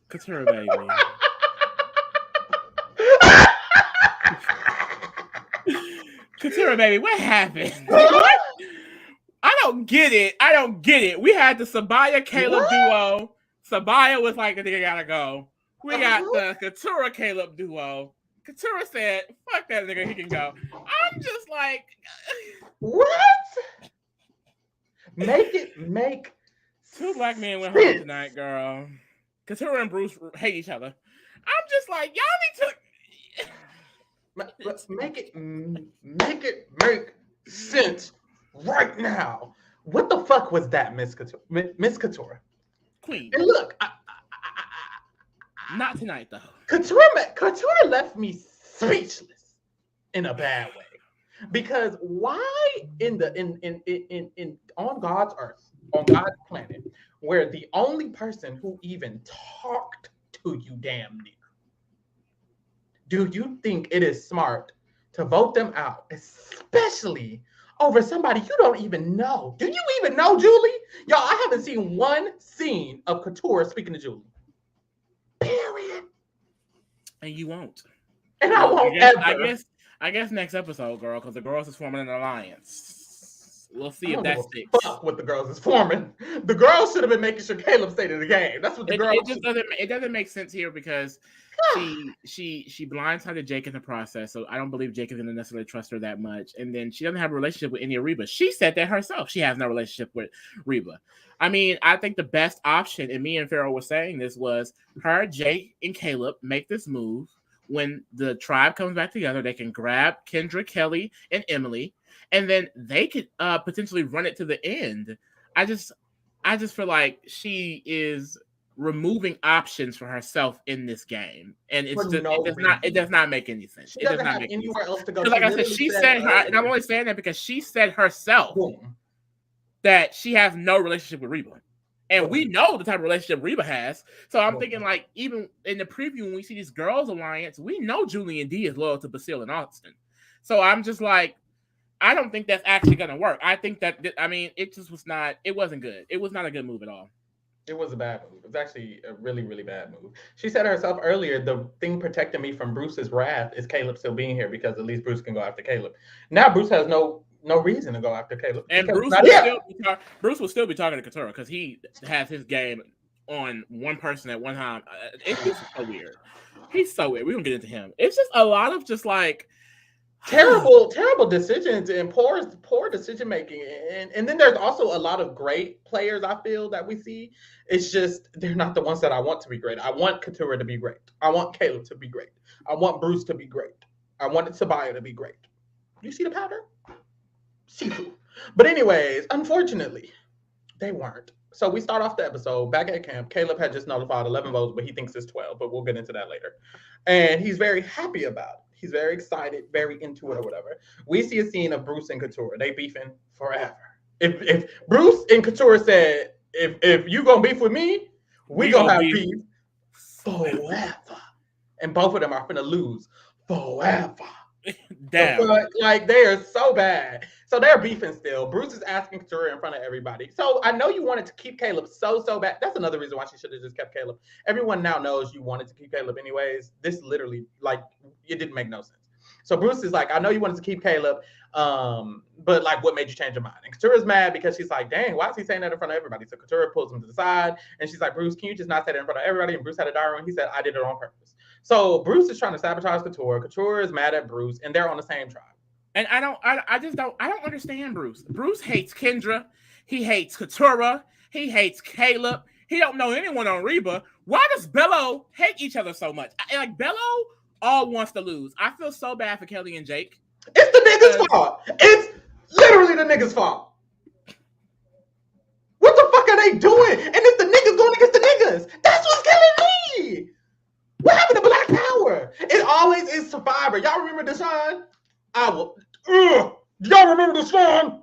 Couture, baby. Couture, baby, what happened? What? I don't get it. I don't get it. We had the Sabaya Caleb duo. Sabaya was like, the nigga gotta go. We got the Couture Caleb duo. Couture said, fuck that nigga, he can go. I'm just like, what? Make two black men went home tonight, girl. Couture and Bruce hate each other. I'm just like, y'all need to make it make sense right now. What the fuck was that, Miss Couture? Miss Couture? Queen. And look, not tonight though. Couture left me speechless in a bad way. Because why in on God's earth, on God's planet, where the only person who even talked to you damn near, do you think it is smart to vote them out, especially over somebody you don't even know? Do you even know Julie? Y'all, I haven't seen one scene of Couture speaking to Julie. Period. And you won't. And I won't ever. I guess next episode, girl, because the girls is forming an alliance. We'll see if that sticks. Fuck what the girls is forming. The girls should have been making sure Caleb stayed in the game. That's what the girls. It doesn't make sense here because she blindsided Jake in the process, so I don't believe Jake is going to necessarily trust her that much. And then she doesn't have a relationship with any of Reba. She said that herself. She has no relationship with Reba. I mean, I think the best option, and me and Pharaoh were saying this, was her, Jake, and Caleb make this move. When the tribe comes back together, they can grab Kendra, Kelly, and Emily, and then they could potentially run it to the end. I just feel like she is removing options for herself in this game, and it does not make any sense. She doesn't have anywhere else to go. Like I said, she said, and I'm only saying that because she said herself that she has no relationship with Reba. And we know the type of relationship Reba has. So I'm thinking, like, even in the preview, when we see these girls' alliance, we know Julian D is loyal to Basile and Austin. So I'm just like, I don't think that's actually going to work. I think that, it just was not, it wasn't good. It was not a good move at all. It was a bad move. It was actually a really, really bad move. She said herself earlier, the thing protecting me from Bruce's wrath is Caleb still being here because at least Bruce can go after Caleb. Now Bruce has no reason to go after Caleb. And Bruce will still be talking to Couture because he has his game on one person at one time. It's just so weird. He's so weird. We're going to get into him. It's just a lot of just like terrible decisions and poor decision making. And then there's also a lot of great players I feel that we see. It's just they're not the ones that I want to be great. I want Couture to be great. I want Caleb to be great. I want Bruce to be great. I want Sabaya to be great. You see the pattern? Seafood. But anyways, unfortunately, they weren't. So we start off the episode back at camp. Caleb had just notified 11 votes, but he thinks it's 12, but we'll get into that later. And he's very happy about it. He's very excited, very into it or whatever. We see a scene of Bruce and Couture. They beefing forever. If Bruce and Couture said, if you gonna beef with me, we gonna have beef forever. And both of them are finna lose forever. Damn. Like they are so bad. So they're beefing still. Bruce is asking Couture in front of everybody. So I know you wanted to keep Caleb so bad. That's another reason why she should have just kept Caleb. Everyone now knows you wanted to keep Caleb anyways. This literally, like, it didn't make no sense. So Bruce is like, I know you wanted to keep Caleb, but like, what made you change your mind? And Couture is mad because she's like, dang, why is he saying that in front of everybody? So Couture pulls him to the side and she's like, Bruce, can you just not say that in front of everybody? And Bruce had a diary and he said, I did it on purpose. So Bruce is trying to sabotage Couture. Couture is mad at Bruce, and they're on the same tribe. And I don't understand Bruce. Bruce hates Kendra. He hates Couture. He hates Caleb. He don't know anyone on Reba. Why does Bello hate each other so much? Like, Bello all wants to lose. I feel so bad for Kelly and Jake. It's the niggas' fault. It's literally the niggas' fault. What the fuck are they doing? And it's the niggas going against the niggas. That's what's killing me. What happened to Black Power? It always is Survivor. Y'all remember Deshaun? I will. Y'all remember Deshaun?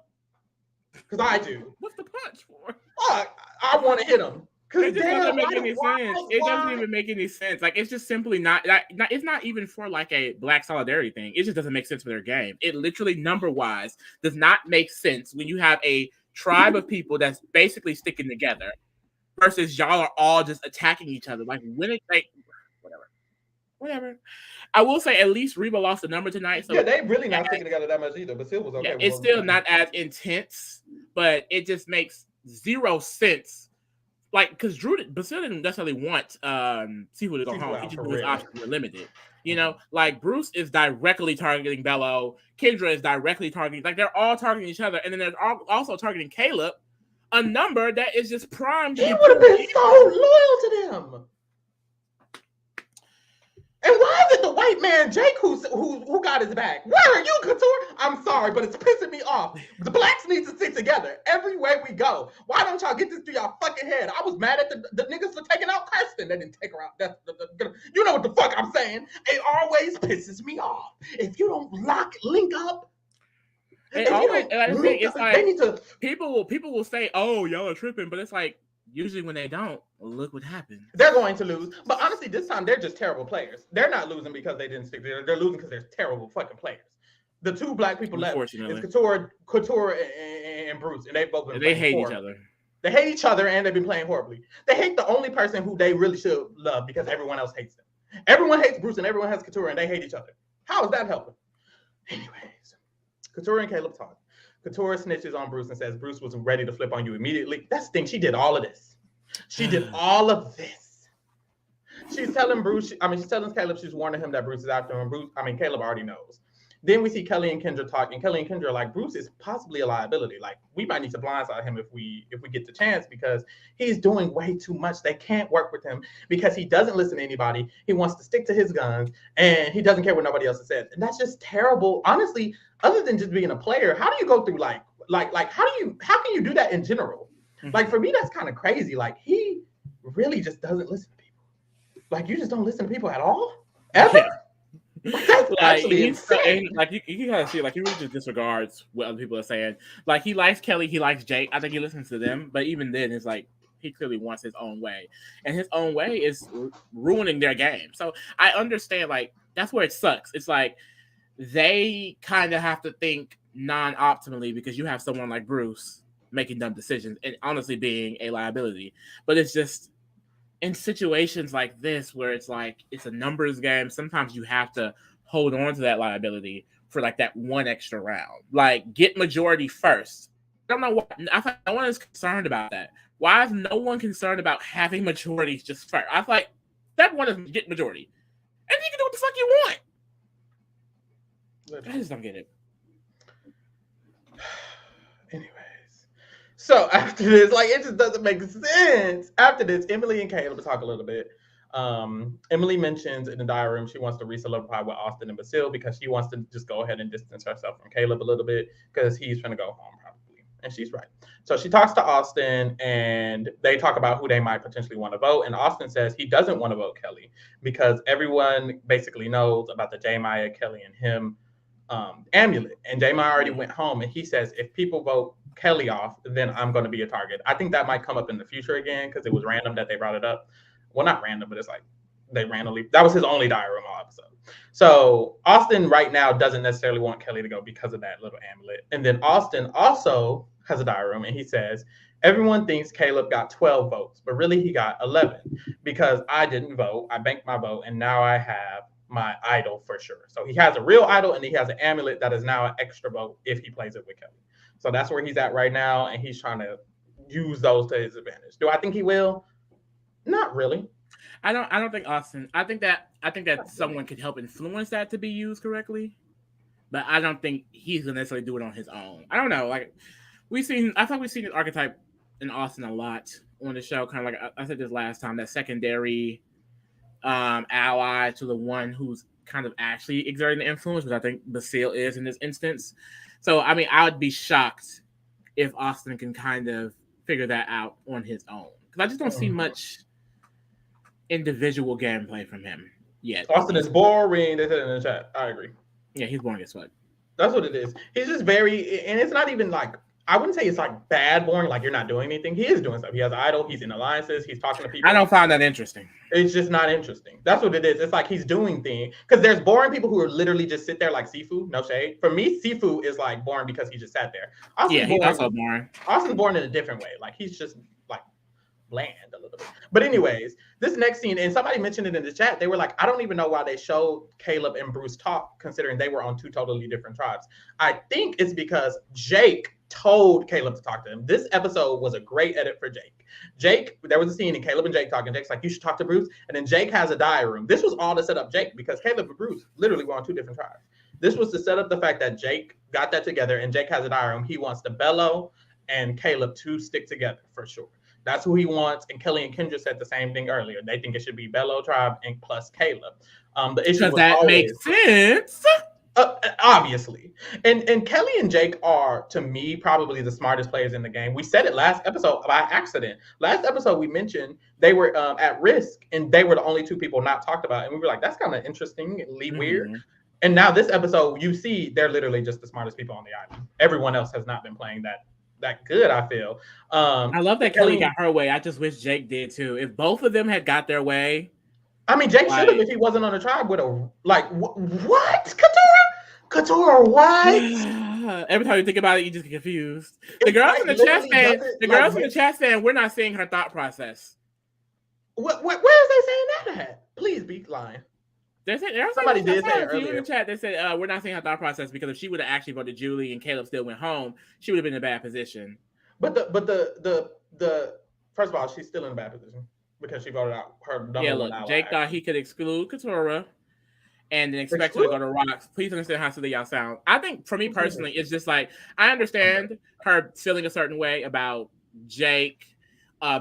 Because I do. What's the punch for? I want to hit him. It just doesn't make any sense. It doesn't even make any sense. Like, it's just simply not. It's not even for like a Black solidarity thing. It just doesn't make sense for their game. It literally, number wise, does not make sense when you have a tribe of people that's basically sticking together. versus y'all are all just attacking each other. Like when it like whatever. I will say at least Reba lost the number tonight. So yeah, they really not sticking together that much either. But still was okay. Yeah, it's still not as intense, but it just makes zero sense. Like, because Basil didn't necessarily want Sifu to go home. He just knew his options were limited. You know, like Bruce is directly targeting Bello. Kendra is directly targeting. Like they're all targeting each other, and then they're also targeting Caleb, a number that is just primed. He would have been so loyal to them. And why is it the white man Jake who got his back? Where are you, Couture? I'm sorry, but it's pissing me off. The blacks need to stick together everywhere we go. Why don't y'all get this through y'all fucking head? I was mad at the niggas for taking out Kirsten. They didn't take her out. You know what the fuck I'm saying? It always pisses me off. If you don't link up. It's like they need to. People will say, "Oh, y'all are tripping," but it's like usually when they don't, look what happens. They're going to lose. But honestly, this time they're just terrible players. They're not losing because they didn't stick together. They're losing because they're terrible fucking players. The two black people left is Couture and Bruce, and they've both been. They hate each other. They hate each other, and they've been playing horribly. They hate the only person who they really should love because everyone else hates them. Everyone hates Bruce, and everyone has Couture, and they hate each other. How is that helping? Anyways, Couture and Caleb talk. Couture snitches on Bruce and says Bruce was ready to flip on you immediately. That's the thing. She did all of this. She did all of this. She's telling she's telling Caleb, she's warning him that Bruce is after him. Caleb already knows. Then we see Kelly and Kendra talk, and Kelly and Kendra are like, Bruce is possibly a liability. Like, we might need to blindside him if we get the chance because he's doing way too much. They can't work with him because he doesn't listen to anybody. He wants to stick to his guns, and he doesn't care what nobody else says. And that's just terrible. Honestly, other than just being a player, how do you go through how can you do that in general? Mm-hmm. Like, for me, that's kind of crazy. Like, he really just doesn't listen to people. Like, you just don't listen to people at all? Ever? Yeah. That's actually insane. Like you can kind of see, like he really just disregards what other people are saying. Like he likes Kelly, he likes Jake. I think he listens to them, but even then, it's like he clearly wants his own way, and his own way is ruining their game. So I understand, like that's where it sucks. It's like they kind of have to think non-optimally because you have someone like Bruce making dumb decisions and honestly being a liability. But it's just in situations like this where it's like it's a numbers game, sometimes you have to hold on to that liability for like that one extra round. Like get majority first. I don't know why. I thought no one is concerned about that. Why is no one concerned about having majorities just first? I thought that one is get majority, and you can do what the fuck you want. I just don't get it. Anyways, so after this, like it just doesn't make sense. After this, Emily and Caleb talk a little bit. Emily mentions in the diary room she wants to re-solidify with Austin and Basil because she wants to just go ahead and distance herself from Caleb a little bit because he's trying to go home probably. And she's right. So she talks to Austin and they talk about who they might potentially want to vote. And Austin says he doesn't want to vote Kelly because everyone basically knows about the J. Maya, Kelly, and him amulet. And J. Maya already went home and he says, if people vote Kelly off, then I'm going to be a target. I think that might come up in the future again because it was random that they brought it up. Well, not random, but it's like they randomly, that was his only diary room all episode. So Austin right now doesn't necessarily want Kelly to go because of that little amulet. And then Austin also has a diary room and he says, everyone thinks Caleb got 12 votes, but really he got 11 because I didn't vote. I banked my vote and now I have my idol for sure. So he has a real idol and he has an amulet that is now an extra vote if he plays it with Kelly. So that's where he's at right now. And he's trying to use those to his advantage. Do I think he will? Not really. I don't think Austin. I think that someone could help influence that to be used correctly, but I don't think he's gonna necessarily do it on his own. I don't know. Like I thought we've seen this archetype in Austin a lot on the show. Kind of like I said this last time, that secondary ally to the one who's kind of actually exerting the influence, which I think Basil is in this instance. So I mean, I would be shocked if Austin can kind of figure that out on his own because I just don't see much individual gameplay from him yet. Austin is boring. They said in the chat. I agree. Yeah, he's boring as fuck. That's what it is. He's just very, and it's not even like, I wouldn't say it's like bad boring, like you're not doing anything. He is doing stuff. He has an idol. He's in alliances. He's talking to people. I don't find that interesting. It's just not interesting. That's what it is. It's like he's doing things. Because there's boring people who are literally just sit there like Sifu. No shade. For me, Sifu is like boring because he just sat there. He's also boring. Austin's boring in a different way. Like he's just like bland a little bit. But anyways, this next scene, and somebody mentioned it in the chat, they were like, I don't even know why they showed Caleb and Bruce talk, considering they were on two totally different tribes. I think it's because Jake told Caleb to talk to him. This episode was a great edit for Jake. Jake, there was a scene in Caleb and Jake talking. Jake's like, you should talk to Bruce. And then Jake has a diary room. This was all to set up Jake because Caleb and Bruce literally were on two different tribes. This was to set up the fact that Jake got that together and Jake has a diary room. He wants the Bello and Caleb to stick together for sure. That's who he wants. And Kelly and Kendra said the same thing earlier. They think it should be Bello tribe and plus Caleb. The issue was that always, makes sense. Obviously. And Kelly and Jake are, to me, probably the smartest players in the game. We said it last episode by accident. Last episode, we mentioned they were at risk, and they were the only two people not talked about. And we were like, that's kind of interestingly weird. And now this episode, you see they're literally just the smartest people on the island. Everyone else has not been playing that good, I feel. I love that Kelly got her way. I just wish Jake did too. If both of them had got their way. I mean, Jake should have if he wasn't on the tribe with a, like, what? Couture, what? Every time you think about it, you just get confused. The girls in the chat saying, we're not seeing her thought process. Where is they saying that at? Please be lying. Somebody did say earlier in the chat. They said we're not seeing her thought process because if she would have actually voted Julie and Caleb still went home, she would have been in a bad position. But the first of all, she's still in a bad position because she voted out her number one ally. Jake thought he could exclude Katurah and then expect her to go to Rocks. Please understand how silly y'all sound. I think for me personally, it's just like I understand her feeling a certain way about Jake,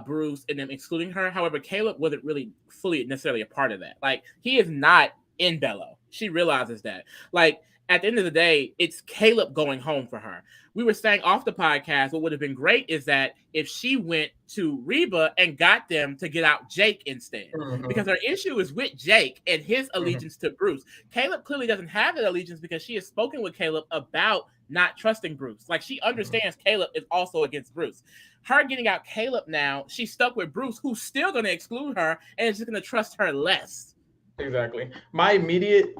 Bruce, and them excluding her. However, Caleb wasn't really fully necessarily a part of that. Like, he is not in Bello. She realizes that. Like, at the end of the day, it's Caleb going home for her. We were saying off the podcast, what would have been great is that if she went to Reba and got them to get out Jake instead. Because her issue is with Jake and his allegiance to Bruce. Caleb clearly doesn't have that allegiance because she has spoken with Caleb about not trusting Bruce. Like, she understands Caleb is also against Bruce. Her getting out Caleb now, she's stuck with Bruce, who's still going to exclude her and is just going to trust her less. Exactly. My immediate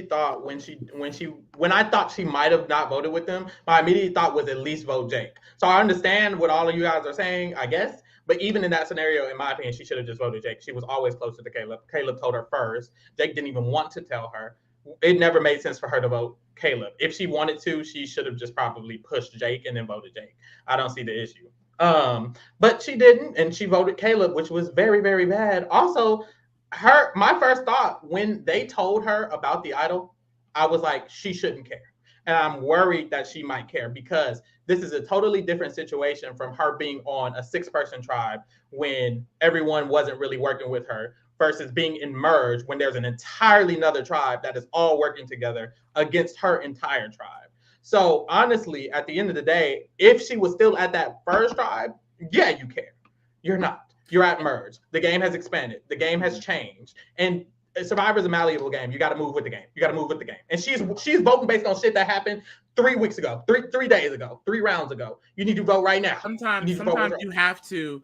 thought when I thought she might have not voted with them, my immediate thought was at least vote Jake. So I understand what all of you guys are saying, I guess. But even in that scenario, in my opinion, she should have just voted Jake. She was always closer to Caleb. Caleb told her first. Jake didn't even want to tell her. It never made sense for her to vote Caleb. If she wanted to, she should have just probably pushed Jake and then voted Jake. I don't see the issue. But she didn't, and she voted Caleb, which was very, very bad. Also, my first thought when they told her about the idol, I was like, she shouldn't care. And I'm worried that she might care because this is a totally different situation from her being on a 6-person tribe when everyone wasn't really working with her versus being in Merge when there's an entirely another tribe that is all working together against her entire tribe. So honestly, at the end of the day, if she was still at that first tribe, yeah, you care. You're not. You're at Merge. The game has expanded. The game has changed. And Survivor's a malleable game. You got to move with the game. You got to move with the game. And she's voting based on shit that happened 3 weeks ago, 3 days ago, 3 rounds ago. You need to vote right now. Sometimes you have to,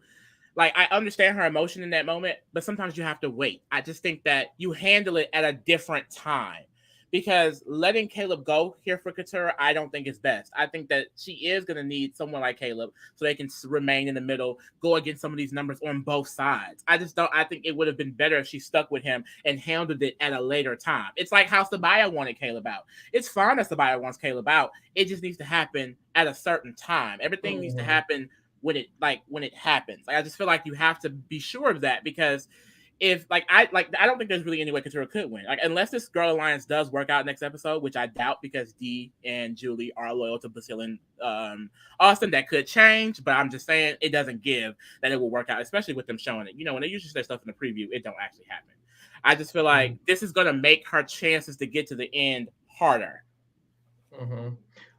like, I understand her emotion in that moment, but sometimes you have to wait. I just think that you handle it at a different time. Because letting Caleb go here for Couture, I don't think is best. I think that she is going to need someone like Caleb so they can remain in the middle, go against some of these numbers on both sides. I think it would have been better if she stuck with him and handled it at a later time. It's like how Sabaya wanted Caleb out. It's fine that Sabaya wants Caleb out. It just needs to happen at a certain time. Everything needs to happen when it happens. Like, I just feel like you have to be sure of that because I don't think there's really any way Couture could win. Like, unless this Girl Alliance does work out next episode, which I doubt because Dee and Julie are loyal to Basile and Austin. That could change, but I'm just saying it doesn't give that it will work out, especially with them showing it. You know, when they usually say stuff in the preview, it don't actually happen. I just feel like this is going to make her chances to get to the end harder.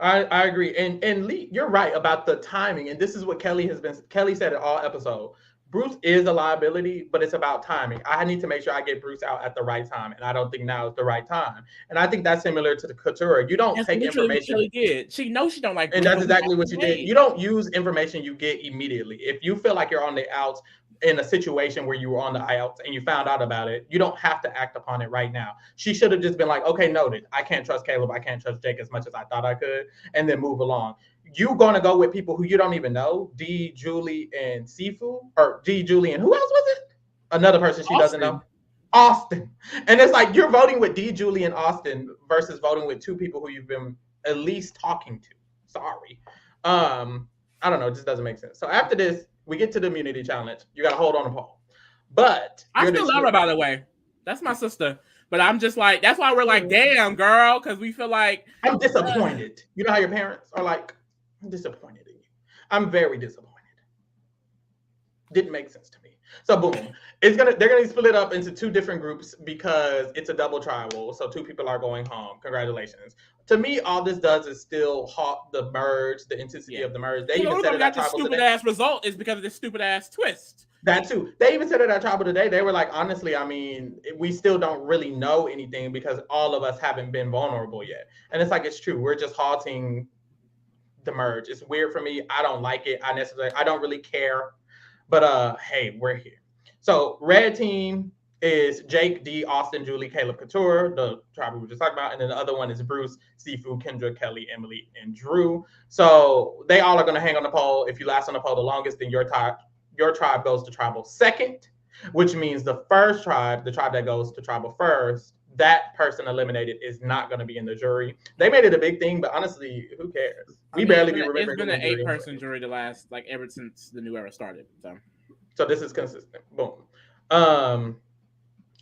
I agree. And Lee, you're right about the timing. And this is what Kelly said it all episode. Bruce is a liability, but it's about timing. I need to make sure I get Bruce out at the right time, and I don't think now is the right time. And I think that's similar to the Couture. You don't take information. What did. She knows she don't like Bruce. And that's exactly what you did. You don't use information you get immediately. If you feel like you're on the outs, in a situation where you were on the outs and you found out about it, you don't have to act upon it right now. She should have just been like, okay, noted. I can't trust Caleb. I can't trust Jake as much as I thought I could, and then move along. You gonna go with people who you don't even know, D, Julie, and Sifu, or D, Julie, and who else was it? Another person she doesn't know. Austin. And it's like you're voting with D, Julie, and Austin versus voting with two people who you've been at least talking to. Sorry. I don't know, it just doesn't make sense. So after this, we get to the immunity challenge. You gotta hold on the poll. But I still love her, by the way. That's my sister. But I'm just like, that's why we're like, damn, girl, because we feel like I'm disappointed. You know how your parents are like, I'm disappointed in you. I'm very disappointed. Didn't make sense to me. So boom, they're gonna split it up into two different groups because it's a double tribal. So two people are going home. Congratulations. To me, all this does is still halt the merge, the intensity of the merge. They even said it at tribal stupid today. Ass result is because of this stupid ass twist. That too. They even said it at tribal today. They were like, honestly, I mean, we still don't really know anything because all of us haven't been vulnerable yet. And it's like, it's true. We're just halting the merge. It's weird for me. I don't like it. I don't really care. But hey, we're here. So red team is Jake, D, Austin, Julie, Caleb, Couture, the tribe we were just talking about, and then the other one is Bruce, Sifu, Kendra, Kelly, Emily, and Drew. So they all are going to hang on the pole. If you last on the pole the longest, then your tribe goes to tribal second, which means the first tribe, the tribe that goes to tribal first, that person eliminated is not going to be in the jury. They made it a big thing, but honestly, who cares? We barely be remembering. It's been an 8-person jury the last, like, ever since the new era started. So this is consistent. Boom.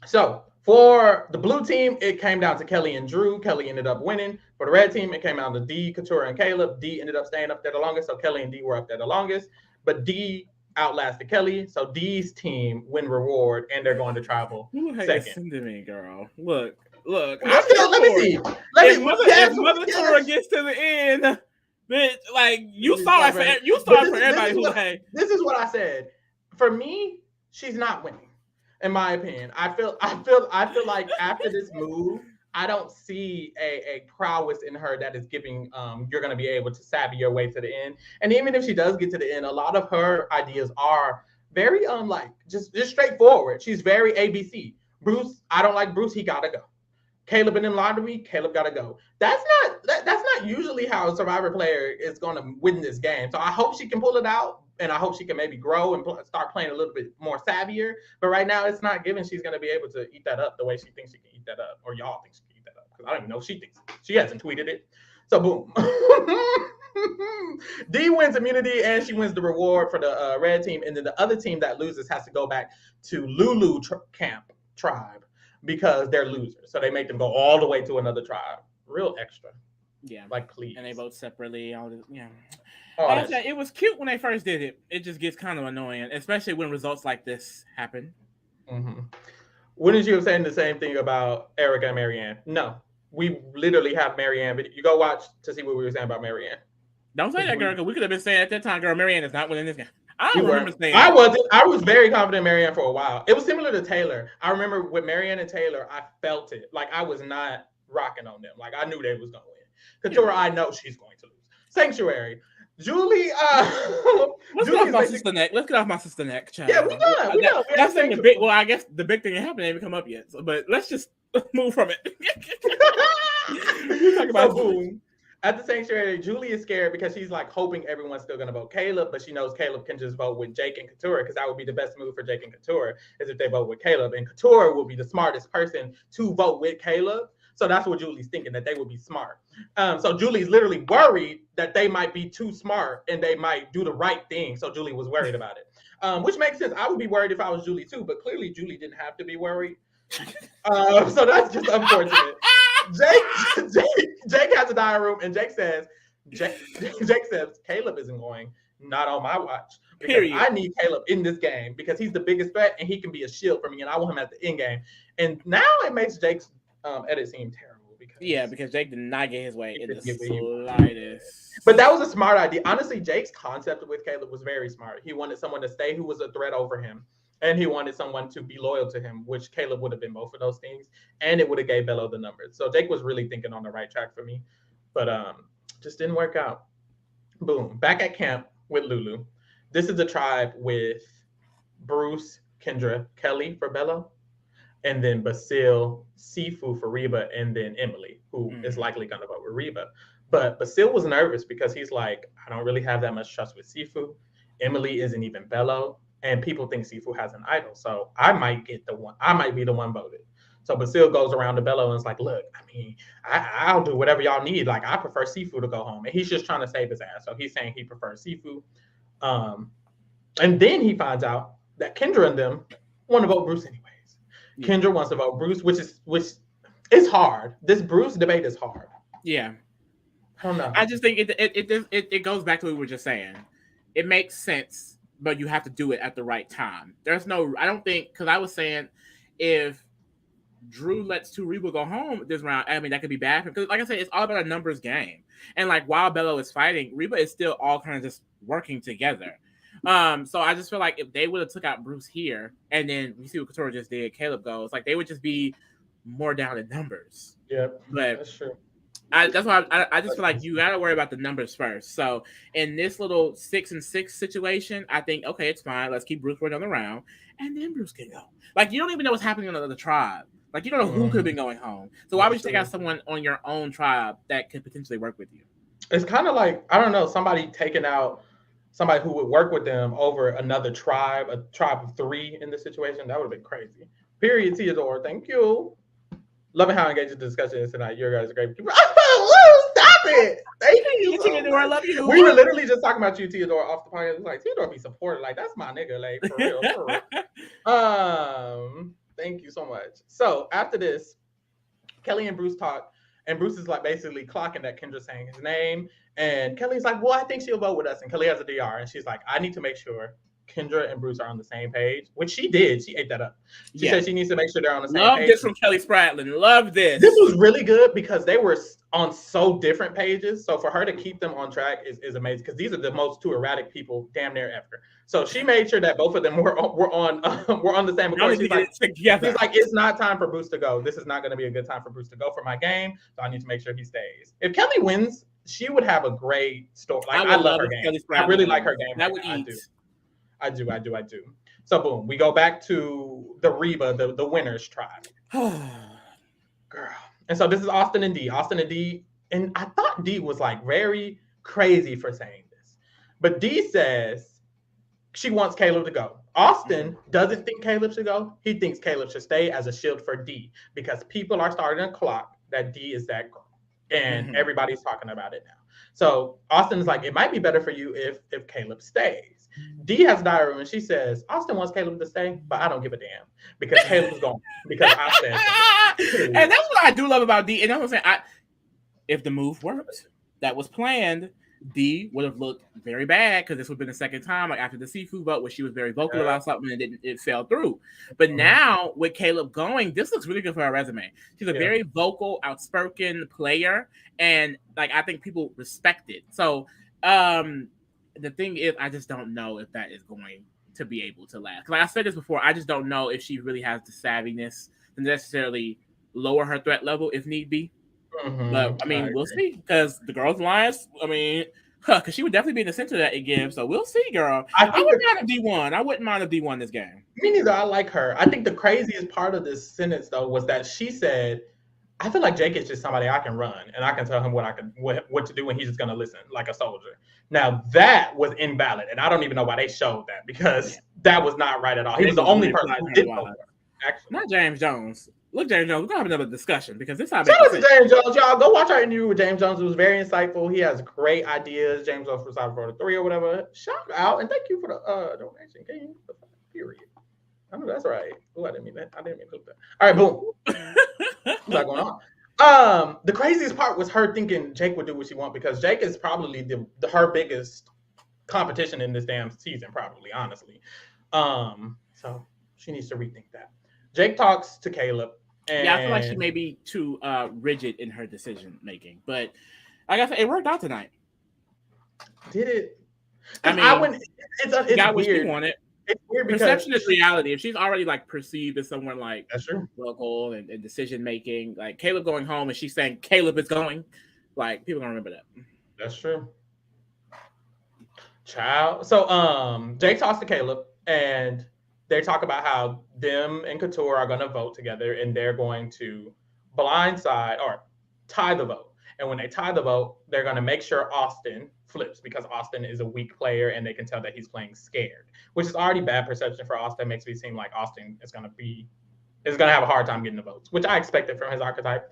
So for the blue team, it came down to Kelly and Drew. Kelly ended up winning. For the red team, it came down to D, Couture, and Caleb. D ended up staying up there the longest, so Kelly and D were up there the longest. But D outlasted Kelly, so D's team win reward, and they're going to tribal second. Listen to me, girl. Look. Let me see. If Mother Tora gets to the end, bitch, like you saw it for everybody who hey. This is what I said. For me, she's not winning, in my opinion. I feel like after this move, I don't see a prowess in her that is giving you're going to be able to savvy your way to the end. And even if she does get to the end, a lot of her ideas are very like just straightforward. She's very ABC. Bruce, I don't like Bruce. He gotta go. Caleb and them lied to me. Caleb gotta go. That's not usually how a Survivor player is going to win this game. So I hope she can pull it out. And I hope she can maybe grow and start playing a little bit more savvier. But right now, it's not given she's going to be able to eat that up the way she thinks she can eat that up. Or y'all think she can eat that up. Because I don't even know if she thinks. She hasn't tweeted it. So, boom. D wins immunity and she wins the reward for the red team. And then the other team that loses has to go back to Lulu camp tribe because they're losers. So they make them go all the way to another tribe. Real extra. Yeah. Like, please. And they vote separately. All this, yeah. It was cute when they first did it. It just gets kind of annoying, especially when results like this happen. Mm-hmm. Wouldn't you have said the same thing about Erica and Marianne? No. We literally have Marianne, but you go watch to see what we were saying about Marianne. Don't say that, girl, because we could have been saying at that time, girl, Marianne is not winning this game. I don't remember saying I wasn't. I was very confident in Marianne for a while. It was similar to Taylor. I remember with Marianne and Taylor, I felt it. Like, I was not rocking on them. Like, I knew they was going to win. Couture, I know she's going to lose. Sanctuary. Julie, let's get off my sister neck. Child. Yeah, we know. That's the big. Well, I guess the big thing that happened ain't even come up yet. So, but let's just move from it. We talk about boom. At the sanctuary, Julie is scared because she's like hoping everyone's still going to vote Caleb, but she knows Caleb can just vote with Jake and Couture because that would be the best move for Jake and Couture is if they vote with Caleb, and Couture will be the smartest person to vote with Caleb. So that's what Julie's thinking, that they would be smart. So Julie's literally worried that they might be too smart and they might do the right thing. So Julie was worried about it, which makes sense. I would be worried if I was Julie too, but clearly Julie didn't have to be worried. So that's just unfortunate. Jake has a diary room, and Jake says, Caleb isn't going, not on my watch. Period. I need Caleb in this game because he's the biggest threat and he can be a shield for me, and I want him at the end game. And now it makes Jake's edit seem terrible because Jake did not get his way in the slightest. But that was a smart idea. Honestly, Jake's concept with Caleb was very smart. He wanted someone to stay who was a threat over him, and he wanted someone to be loyal to him, which Caleb would have been both of those things, and it would have gave Bello the numbers. So Jake was really thinking on the right track for me, but just didn't work out. Boom. Back at camp with Lulu. This is a tribe with Bruce, Kendra, Kelly for Bella, and then Basil, Sifu for Reba, and then Emily, who is likely going to vote with Reba. But Basil was nervous because he's like, I don't really have that much trust with Sifu. Emily isn't even Bello, and people think Sifu has an idol, so I might get the one. I might be the one voted. So Basil goes around to Bello and is like, look, I mean, I'll do whatever y'all need. Like, I prefer Sifu to go home, and he's just trying to save his ass. So he's saying he prefers Sifu. Um, and then he finds out that Kendra and them want to vote Bruce anyways. Yeah. Kendra wants to vote Bruce, which is hard. This Bruce debate is hard. Yeah. I don't know. I just think it goes back to what we were just saying. It makes sense, but you have to do it at the right time. I don't think, because I was saying if Drew lets two Reba go home this round, I mean, that could be bad. Because, like I said, it's all about a numbers game. And, like, while Bello is fighting, Reba is still all kind of just working together. So I just feel like if they would have took out Bruce here, and then we see what Couture just did, Caleb goes, like, they would just be more down in numbers. Yeah, but that's true. That's why I just feel like you got to worry about the numbers first. So in this little 6-6 situation, I think, okay, it's fine. Let's keep Bruce running on the round, and then Bruce can go. Like, you don't even know what's happening on the tribe. Like, you don't know who could have been going home. So why would you take out someone on your own tribe that could potentially work with you? It's kind of like, I don't know, somebody taking out somebody who would work with them over another tribe, a tribe of 3 in this situation. That would have been crazy. Period, Theodore. Thank you. Loving how engaged the discussion is tonight. You guys are great people. Stop it. Thank you. Theodore, I love you. We were literally just talking about you, Theodore, off the podcast. Like, Theodore be supported. Like, that's my nigga. Like, for real. For real. Thank you so much. So after this, Kelly and Bruce talk, and Bruce is like basically clocking that Kendra's saying his name. And Kelly's like, well, I think she'll vote with us. And Kelly has a DR, and she's like, I need to make sure Kendra and Bruce are on the same page, which she did. She ate that up. She said she needs to make sure they're on the same page. Love this from Kelly Spratlin. Love this. This was really good because they were on so different pages. So for her to keep them on track is amazing because these are the most 2 erratic people damn near ever. So she made sure that both of them were on the same accord. She's like, it's not time for Bruce to go. This is not going to be a good time for Bruce to go for my game. So I need to make sure he stays. If Kelly wins, she would have a great story. Like, I love her game. I really like her game. That would eat. I do. So boom, we go back to the Reba, the winners tribe. Girl. And so this is Austin and D. And I thought D was like very crazy for saying this. But D says she wants Caleb to go. Austin doesn't think Caleb should go. He thinks Caleb should stay as a shield for D because people are starting to clock that D is that girl. And everybody's talking about it now. So Austin's like, it might be better for you if Caleb stays. D has a diary and she says, Austin wants Caleb to stay, but I don't give a damn because Caleb is going because I said. And that's what I do love about D. And that's what I'm saying. If the move worked, that was planned, D would have looked very bad because this would have been the second time, like after the seafood vote, where she was very vocal about something and it fell through. But now with Caleb going, this looks really good for her resume. She's a very vocal, outspoken player, and like I think people respect it. So the thing is, I just don't know if that is going to be able to last. Like I said this before, I just don't know if she really has the savviness to necessarily lower her threat level if need be. But I mean, we'll see because the girls' alliance. I mean, because she would definitely be in the center of that game. So we'll see, girl. I wouldn't mind if D1. I wouldn't mind if D1 this game. Me neither. I like her. I think the craziest part of this sentence though was that she said, "I feel like Jake is just somebody I can run and I can tell him what to do, and he's just gonna listen like a soldier." Now that was invalid, and I don't even know why they showed that because that was not right at all. He was the only person who did vote. Actually, not James Jones. Look, James Jones, we're going to have another discussion because this Shout out to James Jones, y'all. Go watch our interview with James Jones. It was very insightful. He has great ideas. James Jones for Cyber 3 or whatever. Shout out and thank you for the donation. Game. Period. I know that's right. Oh, I didn't mean that. I didn't mean to do that. All right, boom. What's going on? The craziest part was her thinking Jake would do what she wants because Jake is probably her biggest competition in this damn season, probably, honestly. So she needs to rethink that. Jake talks to Caleb. And I feel like she may be too rigid in her decision making, but like I said, it worked out tonight. Did it? I mean, it's got what she wanted. It's weird because perception is reality. If she's already like perceived as someone like that's true, vocal and decision making, like Caleb going home and she's saying Caleb is going, like people gonna remember that. That's true. Child. So Jake talks to Caleb and they talk about how them and Couture are going to vote together, and they're going to blindside or tie the vote. And when they tie the vote, they're going to make sure Austin flips because Austin is a weak player and they can tell that he's playing scared, which is already bad perception for Austin. It makes me seem like Austin is going to have a hard time getting the votes, which I expected from his archetype.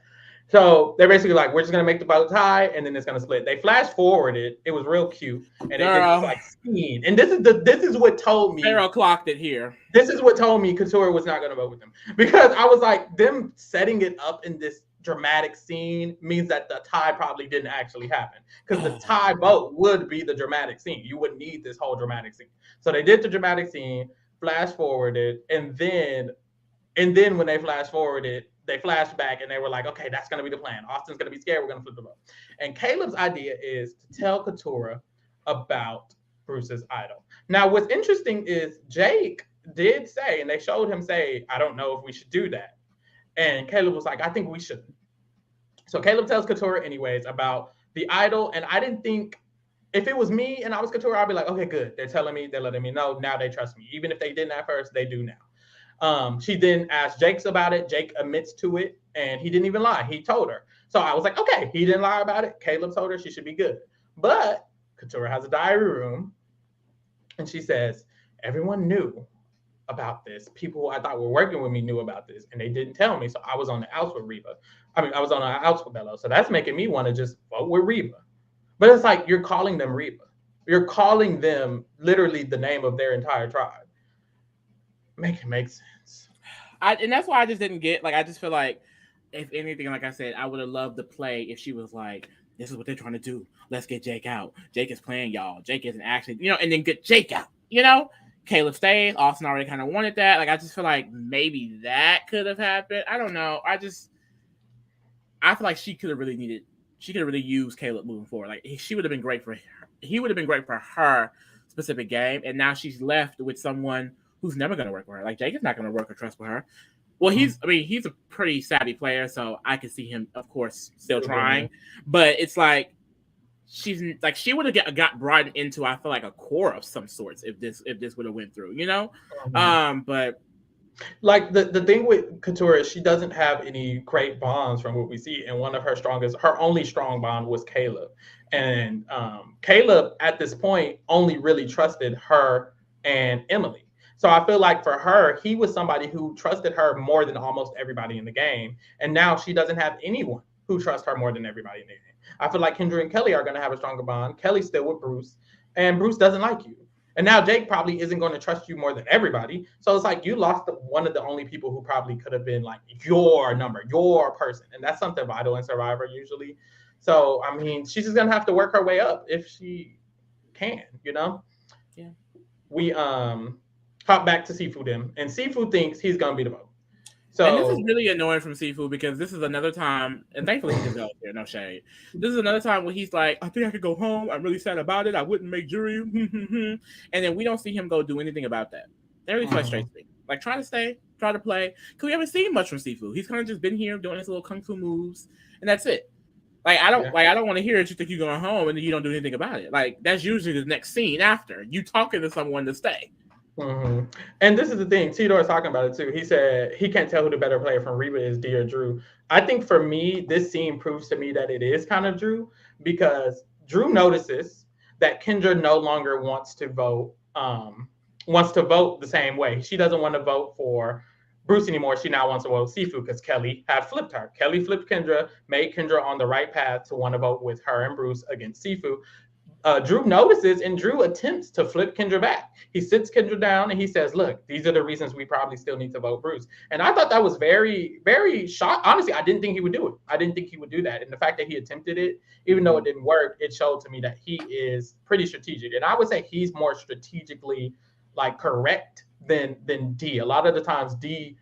So they're basically like, we're just gonna make the vote tie, and then it's gonna split. They flash forwarded. It was real cute, and they did this like scene. And this is what told me Pharaoh clocked it here. This is what told me Couture was not gonna vote with them, because I was like, them setting it up in this dramatic scene means that the tie probably didn't actually happen, because the tie vote would be the dramatic scene. You wouldn't need this whole dramatic scene. So they did the dramatic scene, flash forwarded, and then when they flash forwarded, they flashed back and they were like, okay, that's going to be the plan. Austin's going to be scared. We're going to flip the vote. And Caleb's idea is to tell Couture about Bruce's idol. Now, what's interesting is Jake did say, and they showed him say, I don't know if we should do that. And Caleb was like, I think we should. So Caleb tells Couture anyways about the idol. And I didn't think, if it was me and I was Couture, I'd be like, okay, good. They're telling me, they're letting me know. Now they trust me. Even if they didn't at first, they do now. She then asked Jake's about it. Jake admits to it, and he didn't even lie. He told her. So I was like, okay, he didn't lie about it. Caleb told her she should be good. But Couture has a diary room, and she says, everyone knew about this. People who I thought were working with me knew about this, and they didn't tell me. So I was on the outs with Reba. I was on the outs with Bello. So that's making me want to just vote with Reba. But it's like, you're calling them Reba. You're calling them literally the name of their entire tribe. Make it make sense. And that's why I just didn't get, like, I just feel like, if anything, like I said, I would have loved to play if she was like, this is what they're trying to do. Let's get Jake out. Jake is playing, y'all. Jake isn't actually, and then get Jake out, Caleb stays. Austin already kind of wanted that. Like, I just feel like maybe that could have happened. I don't know. I feel like she could have really used Caleb moving forward. Like, she would have been great for her. He would have been great for her specific game. And now she's left with someone who's never going to work with her. Like, Jake is not going to work or trust with her. Well, he's a pretty savvy player, so I can see him, of course, still trying. But it's like, she would have got brought into, I feel like, a core of some sorts if this would have went through, But like the thing with Couture is she doesn't have any great bonds from what we see, and one of her only strong bond was Caleb, and Caleb at this point only really trusted her and Emily. So I feel like for her, he was somebody who trusted her more than almost everybody in the game. And now she doesn't have anyone who trusts her more than everybody in the game. I feel like Kendra and Kelly are going to have a stronger bond. Kelly's still with Bruce, and Bruce doesn't like you. And now Jake probably isn't going to trust you more than everybody. So it's like you lost one of the only people who probably could have been like your number, your person. And that's something vital in Survivor usually. So, I mean, she's just going to have to work her way up if she can, Yeah. We, hop back to Seafood him, and Seafood thinks he's gonna be the vote. So and this is really annoying from Seafood, because this is another time, and thankfully he just goes here, no shade. This is another time where he's like, I think I could go home. I'm really sad about it. I wouldn't make jury. And then we don't see him go do anything about that. That really frustrates me. Like, try to stay, try to play. Because we haven't seen much from Seafood. He's kind of just been here doing his little kung fu moves, and that's it. Like, I don't want to hear that you think you're going home and then you don't do anything about it. Like, that's usually the next scene after you talking to someone to stay. Mm-hmm. And this is the thing, Tito is talking about it too. He said he can't tell who the better player from Reba is, Dee or Drew. I think for me, this scene proves to me that it is kind of Drew, because Drew notices that Kendra no longer wants to vote the same way. She doesn't want to vote for Bruce anymore. She now wants to vote Seafood because Kelly had flipped her. Kelly flipped Kendra, made Kendra on the right path to want to vote with her and Bruce against Seafood. Drew notices, and Drew attempts to flip Kendra back. He sits Kendra down and he says, look, these are the reasons we probably still need to vote Bruce. And I thought that was very, very shocking. Honestly, I didn't think he would do it. I didn't think he would do that. And the fact that he attempted it, even though it didn't work, it showed to me that he is pretty strategic. And I would say he's more strategically like correct than Dee. A lot of the times Dee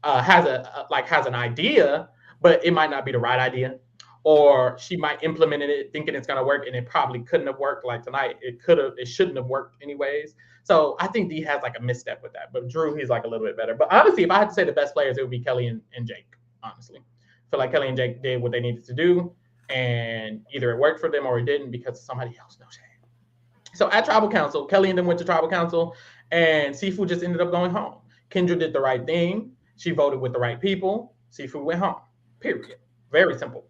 has an idea, but it might not be the right idea. Or she might implement it thinking it's going to work, and it probably couldn't have worked. Like tonight, it shouldn't have worked anyways. So I think Dee has like a misstep with that. But Drew, he's like a little bit better. But honestly, if I had to say the best players, it would be Kelly and Jake, honestly. I feel like Kelly and Jake did what they needed to do, and either it worked for them or it didn't because of somebody else. No shame. So at Tribal Council, Kelly and them went to Tribal Council, and Sifu just ended up going home. Kendra did the right thing. She voted with the right people. Sifu went home. Period. Very simple.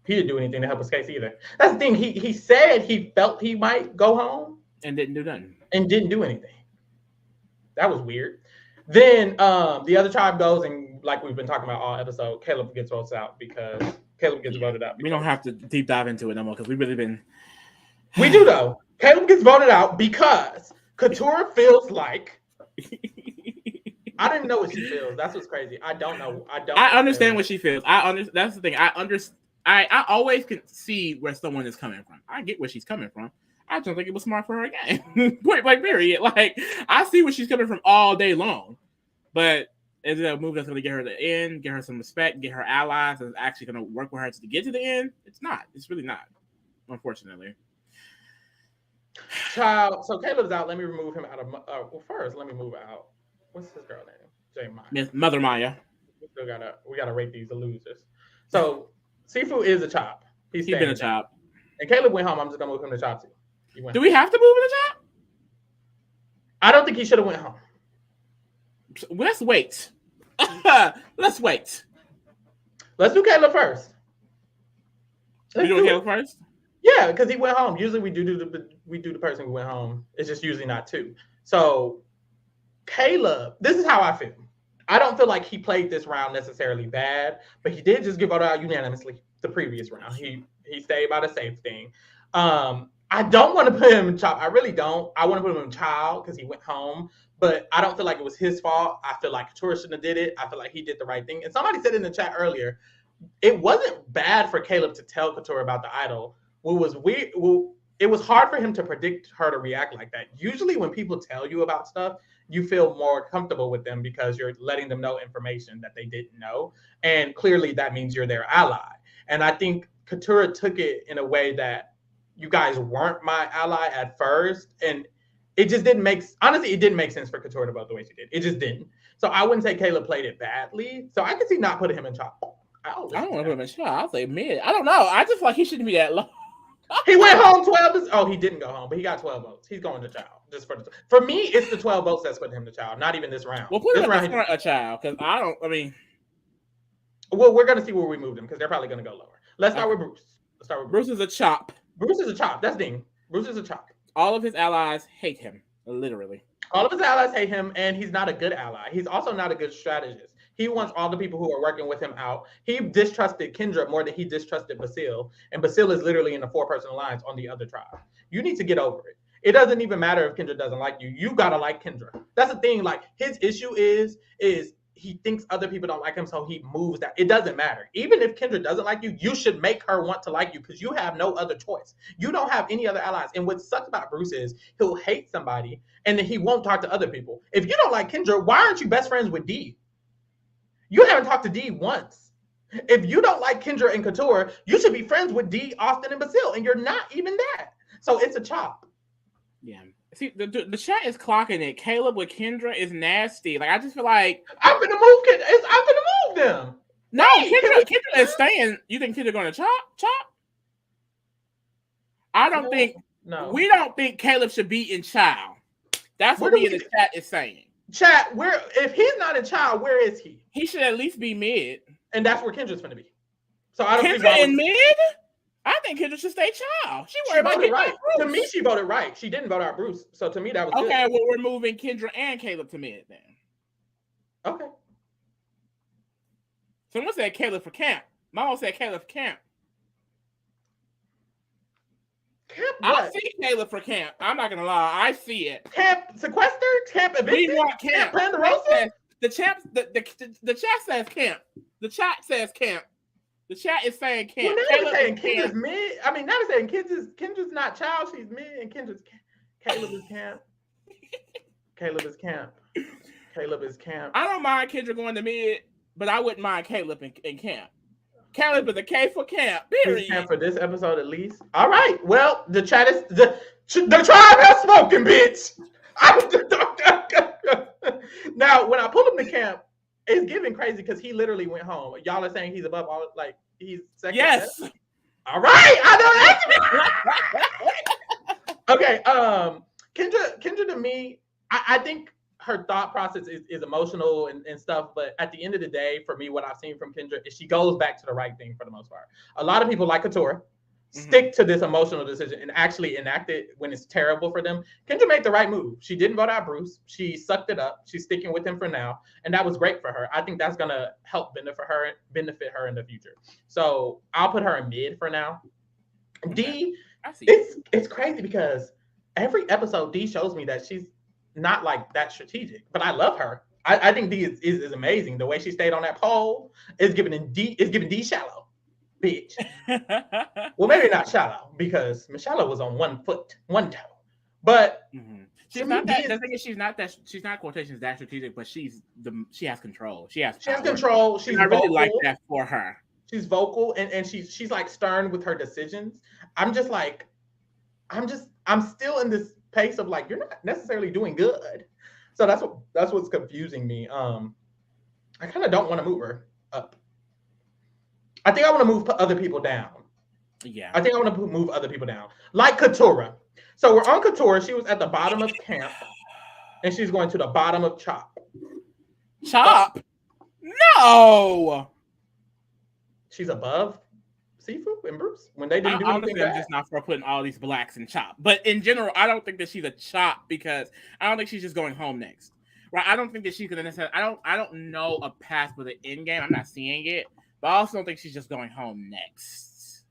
He didn't do anything to help his case either. That's the thing. He said he felt he might go home and didn't do nothing. And didn't do anything. That was weird. Then the other tribe goes, and like we've been talking about all episode, Caleb gets voted out because Caleb gets voted out. We don't have to deep dive into it no more because we've really been. We do though. Caleb gets voted out because Katurah feels like. I didn't know what she feels. That's what's crazy. I don't know. I understand what she feels. That's the thing. I always can see where someone is coming from. I get where she's coming from. I don't think it was smart for her again. Point blank, period. Like, I see where she's coming from all day long. But is it a move that's going to get her to the end, get her some respect, get her allies, and actually going to work with her to get to the end? It's not. It's really not, unfortunately. Child, so Caleb's out. Let me remove him out of. Well, first, let me move out. What's his girl name? J. Maya. Mother Maya. We gotta rate these the losers. So Sifu is a chop. He's been a chop. And Caleb went home. I'm just gonna move him to chop too. Do we have to move him to chop? I don't think he should have went home. Let's wait. Let's wait. Let's do Caleb first. You doing Caleb first? Yeah, because he went home. Usually we do the person who went home. It's just usually not two. So Caleb, this is how I feel. I don't feel like he played this round necessarily bad, but he did just get voted out unanimously the previous round. He stayed by the safe thing. I don't want to put him in chop. I really don't. I want to put him in child because he went home, but I don't feel like it was his fault. I feel like Katurah shouldn't have did it. I feel like he did the right thing. And somebody said in the chat earlier, it wasn't bad for Caleb to tell Katurah about the idol. What was weird, it was hard for him to predict her to react like that. Usually when people tell you about stuff, you feel more comfortable with them because you're letting them know information that they didn't know. And clearly that means you're their ally. And I think Katurah took it in a way that you guys weren't my ally at first. And it just didn't make, honestly, it didn't make sense for Katurah to vote the way she did. It just didn't. So I wouldn't say Caleb played it badly. So I could see not putting him in chop. I don't want to put him in chop. I'll say mid. I don't know. I just feel like he shouldn't be that low. He went home 12. Oh, he didn't go home, but he got 12 votes. He's going to child. Just for me, it's the 12 votes that's putting him to child. Not even this round. Well, put him in a child because well, we're gonna see where we move them because they're probably gonna go lower. Let's start with Bruce. Bruce is a chop. Bruce is a chop. That's Ding. Bruce is a chop. All of his allies hate him, literally. All of his allies hate him, and he's not a good ally. He's also not a good strategist. He wants all the people who are working with him out. He distrusted Kendra more than he distrusted Basil, and Basil is literally in the 4-person alliance on the other tribe. You need to get over it. It doesn't even matter if Kendra doesn't like you. You gotta like Kendra. That's the thing. Like, his issue is he thinks other people don't like him, so he moves that. It doesn't matter. Even if Kendra doesn't like you, you should make her want to like you because you have no other choice. You don't have any other allies. And what sucks about Bruce is he'll hate somebody and then he won't talk to other people. If you don't like Kendra, why aren't you best friends with Dee? You haven't talked to Dee once. If you don't like Kendra and Katurah, you should be friends with Dee, Austin, and Basil, and you're not even that. So it's a chop. Yeah. See, the chat is clocking it. Caleb with Kendra is nasty. Like, I just feel like I'm gonna move them. No, Kendra is staying. You think Kendra gonna chop? I don't think. No, we don't think Caleb should be in child. That's what me in the chat is saying. Chat, if he's not in child, where is he? He should at least be mid. And that's where Kendra's gonna be. So I don't think Kendra in mid. I think Kendra should stay child. She worried about right. To me, she voted right. She didn't vote out Bruce. So to me, that was okay. Good. Well, we're moving Kendra and Caleb to mid then. Okay. Someone said Caleb for camp. Mama said Caleb for camp. Camp what? I see Caleb for camp. I'm not gonna lie. I see it. Camp sequester? Camp evicted? We want camp. The chat says camp. The chat says camp. The chat is saying camp. Well, now they're saying Kendra's mid. I mean, now they're saying Kendra's not child. She's mid, and Caleb is camp. Caleb is camp. Caleb is camp. I don't mind Kendra going to mid, but I wouldn't mind Caleb in camp. Caleb is a K for camp. Period. He's camp for this episode at least. All right. Well, the chat is the tribe has spoken, bitch. Now, when I pulled him to camp, it's giving crazy because he literally went home. Y'all are saying he's above all, like he's second. Yes. Set? All right, I know that. Okay. Kendra to me, I think her thought process is emotional and stuff, but at the end of the day, for me, what I've seen from Kendra is she goes back to the right thing for the most part. A lot of people like Couture stick to this emotional decision and actually enact it when it's terrible for them. Kendra made the right move. She didn't vote out Bruce. She sucked it up. She's sticking with him for now, and that was great for her. I think that's gonna help benefit her in the future. So I'll put her in mid for now. D, it's crazy because every episode D shows me that she's not like that strategic, but I love her. I think D is amazing. The way she stayed on that pole is giving D shallow, bitch. Well, maybe not shallow because Michelle was on 1 foot, 1 toe, but she's not that. The thing is, she's not quotations that strategic, but she has control. She has control. She's I really like that for her. She's vocal and she's like stern with her decisions. I'm still in this pace of like, you're not necessarily doing good. So that's what's confusing me. I kind of don't want to move her up. I think I want to move other people down. Yeah. I think I want to move other people down. Like Katura. So we're on Katura. She was at the bottom of camp and she's going to the bottom of Chop. Chop? No. She's above Sifu and Bruce when they didn't do anything bad. I'm just not for putting all these blacks in Chop. But in general, I don't think that she's a Chop because I don't think she's just going home next. Right? I don't think that she's gonna necessarily. I don't know a path for the end game. I'm not seeing it, but I also don't think she's just going home next.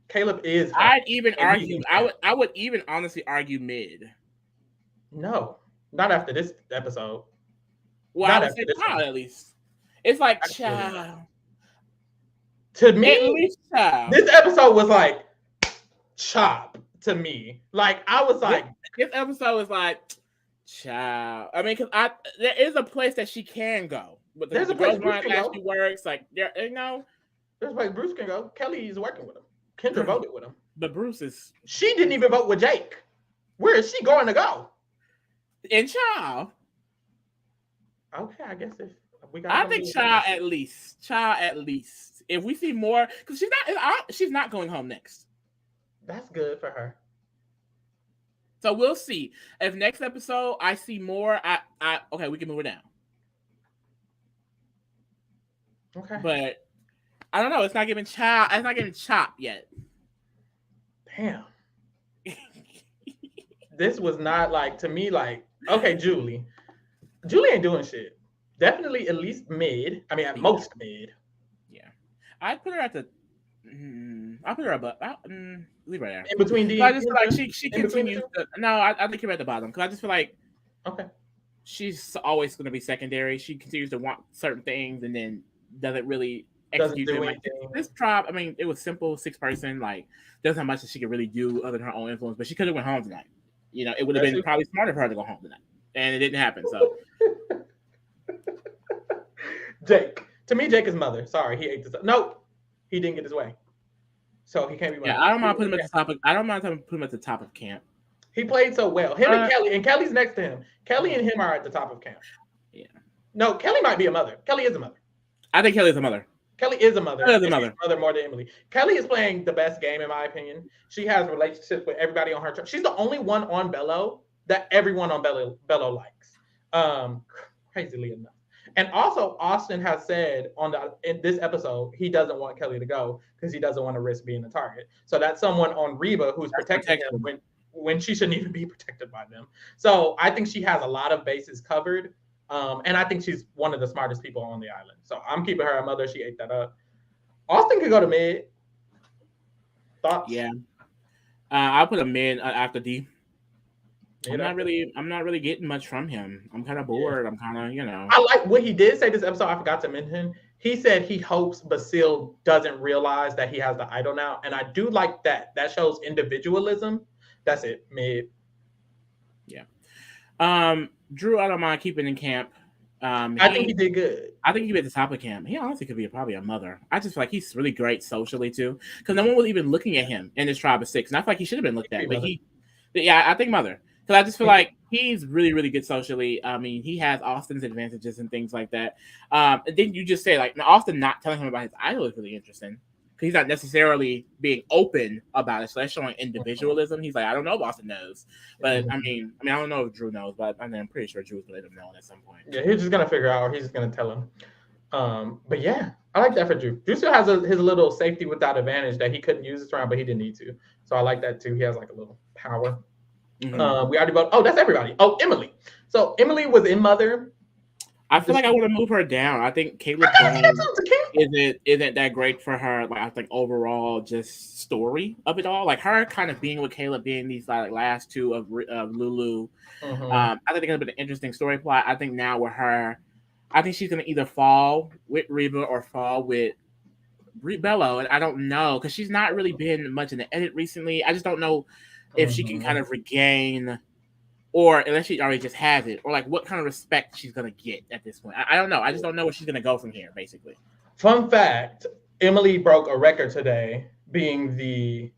Caleb is. I'd even argue. I would even honestly argue mid. No, not after this episode. Well, I would say child at least. It's like child. To me, this episode was like Chop to me. Like I was like, this episode was like child. I mean, because there is a place that she can go, but there's a place Bruce can go. She works like there. You know, there's a place Bruce can go. Kelly is working with him. Kendra voted with him, but Bruce is. She didn't even vote with Jake. Where is she going to go? In child. Okay, I guess if we got. I think child at least. Child at least. If we see more, because she's not going home next. That's good for her. So we'll see. If next episode I see more, okay, we can move her down. Okay. But I don't know. It's not giving Chop yet. Damn. This was not like to me like, okay, Julie ain't doing shit. Definitely at least mid. I mean, at most mid. I'd put her at the. I'll put her above. Leave her there. In between D. I just feel like she continues. I think you're at the bottom because I just feel like. Okay. She's always going to be secondary. She continues to want certain things and then doesn't really execute them. Like this tribe, I mean, it was simple, 6-person. Like, doesn't have much that she could really do other than her own influence. But she could have went home tonight. You know, it would have been probably smarter for her to go home tonight, and it didn't happen. So. Jake. To me, Jake is mother. Sorry, he ate this up. Nope, he didn't get his way, so he can't be mother. Yeah, I don't mind putting him at the top. I don't mind putting him at the top of camp. He played so well. Him and Kelly's next to him. Kelly and him are at the top of camp. Yeah. No, Kelly might be a mother. Kelly is a mother. I think Kelly's a mother. Kelly is a mother. Kelly's a mother. Mother more than Emily. Kelly is playing the best game in my opinion. She has relationships with everybody on her team. She's the only one on Bello that everyone on Bello likes. Crazily enough. And also, Austin has said in this episode he doesn't want Kelly to go because he doesn't want to risk being a target. So that's someone on Reba who's protecting him when she shouldn't even be protected by them. So I think she has a lot of bases covered, and I think she's one of the smartest people on the island. So I'm keeping her a mother. She ate that up. Austin could go to mid. Thoughts? Yeah, I'll put a mid after D. I'm not really getting much from him. I'm kind of bored. Yeah. I'm kind of, I like what he did say this episode. I forgot to mention. He said he hopes Basile doesn't realize that he has the idol now. And I do like that. That shows individualism. That's it. Mid. Yeah. Drew, I don't mind keeping in camp. I think he did good. I think he be at the top of camp. He honestly could be probably a mother. I just feel like he's really great socially too. Because no one was even looking at him in this tribe of 6. And I feel like he should have been looked at. But I think mother. Because I just feel like he's really, really good socially. I mean, he has Austin's advantages and things like that. And then you just say, like, Austin not telling him about his idol is really interesting. He's not necessarily being open about it. So that's showing individualism. He's like, I don't know if Austin knows, but I mean, I don't know if Drew knows, but I'm pretty sure Drew's gonna let him know at some point. Yeah, he's just gonna figure out, or he's just gonna tell him. But yeah, I like that for Drew. Drew still has his little safety without advantage that he couldn't use this round, but he didn't need to. So I like that too. He has like a little power. Mm-hmm. We already voted. Oh, that's everybody. Oh, Emily. So Emily was in Mother. I feel like I want to move her down. I think Caleb isn't that great for her. Like I think overall, just story of it all. Like her kind of being with Caleb, being these like last two of Lulu. Mm-hmm. I think it's gonna be an interesting story plot. I think now with her, I think she's gonna either fall with Reba or fall with Bello, and I don't know because she's not really been much in the edit recently. I just don't know if she can kind of regain. Or unless she already just has it, or like what kind of respect she's gonna get at this point. I don't know. I just don't know where she's gonna go from here, basically. Fun fact: Emily broke a record today, being the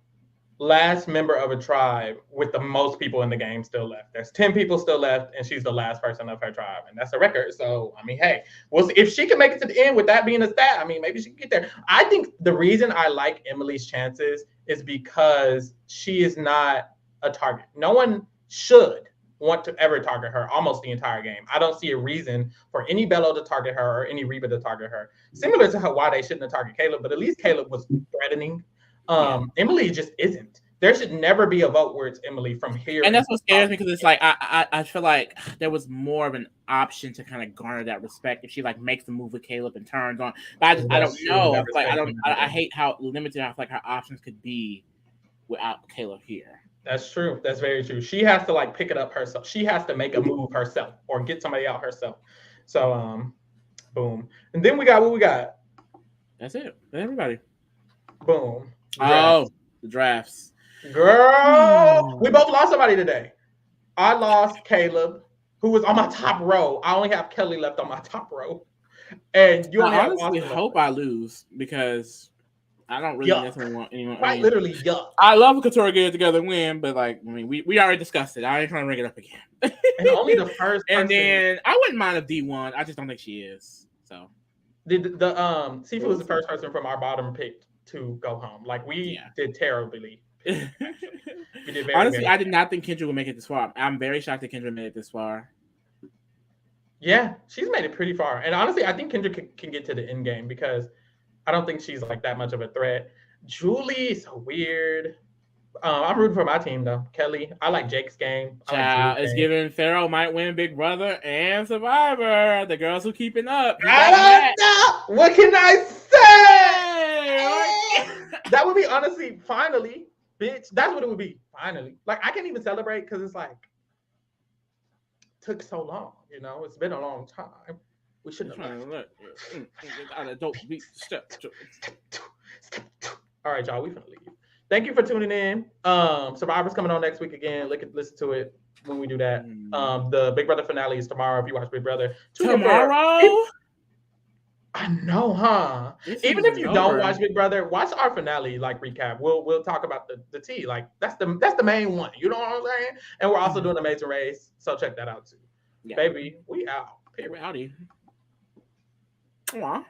last member of a tribe with the most people in the game still left. There's 10 people still left, and she's the last person of her tribe, and that's a record. So I mean, hey, we'll see. If she can make it to the end with that being a stat, I mean, maybe she can get there. I think the reason I like Emily's chances is because she is not a target. No one should want to ever target her almost the entire game. I don't see a reason for any Bello to target her or any Reba to target her. Similar to why they shouldn't have targeted Caleb, but at least Caleb was threatening. Emily just isn't. There should never be a vote where it's Emily from here. And that's what scares me because it's like I feel like there was more of an option to kind of garner that respect if she like makes the move with Caleb and turns on. But I don't know. Like I hate how limited I feel like her options could be without Caleb here. That's true. That's very true. She has to like pick it up herself. She has to make a move herself or get somebody out herself. So, boom. And then we got what we got. That's it. Everybody. Boom. Oh, the drafts. Girl, we both lost somebody today. I lost Caleb, who was on my top row. I only have Kelly left on my top row. And you I honestly hope I lose because I don't really necessarily want anyone. Quite literally, yuck. I love a Couture get together and win, but like, I mean, we already discussed it. I ain't trying to bring it up again. And only the first. And then I wouldn't mind if D1. I just don't think she is. So the Sifu was the first person from our bottom pick to go home. Like we did terribly. We did very, honestly, very I did not think Kendra would make it this far. I'm very shocked that Kendra made it this far. Yeah, she's made it pretty far. And honestly, I think Kendra can get to the end game because I don't think she's like that much of a threat. Julie is so weird. I'm rooting for my team though. Kelly, I like Jake's game. It's given Pharaoh might win Big Brother and Survivor. The girls who keeping up. I don't know. What can I say? That would be honestly, finally, bitch. That's what it would be. Finally. Like I can't even celebrate because it's like took so long. You know, it's been a long time. We shouldn't have left. All right, y'all. We finna leave. Thank you for tuning in. Survivor's coming on next week again. Listen to it when we do that. The Big Brother finale is tomorrow. If you watch Big Brother tomorrow, I know, huh? Even if you don't watch Big Brother, watch our finale like recap. We'll talk about the tea. Like that's the main one. You know what I'm saying? And we're also doing Amazing Race, so check that out too. Yeah. Baby, we out. Howdy. Aw.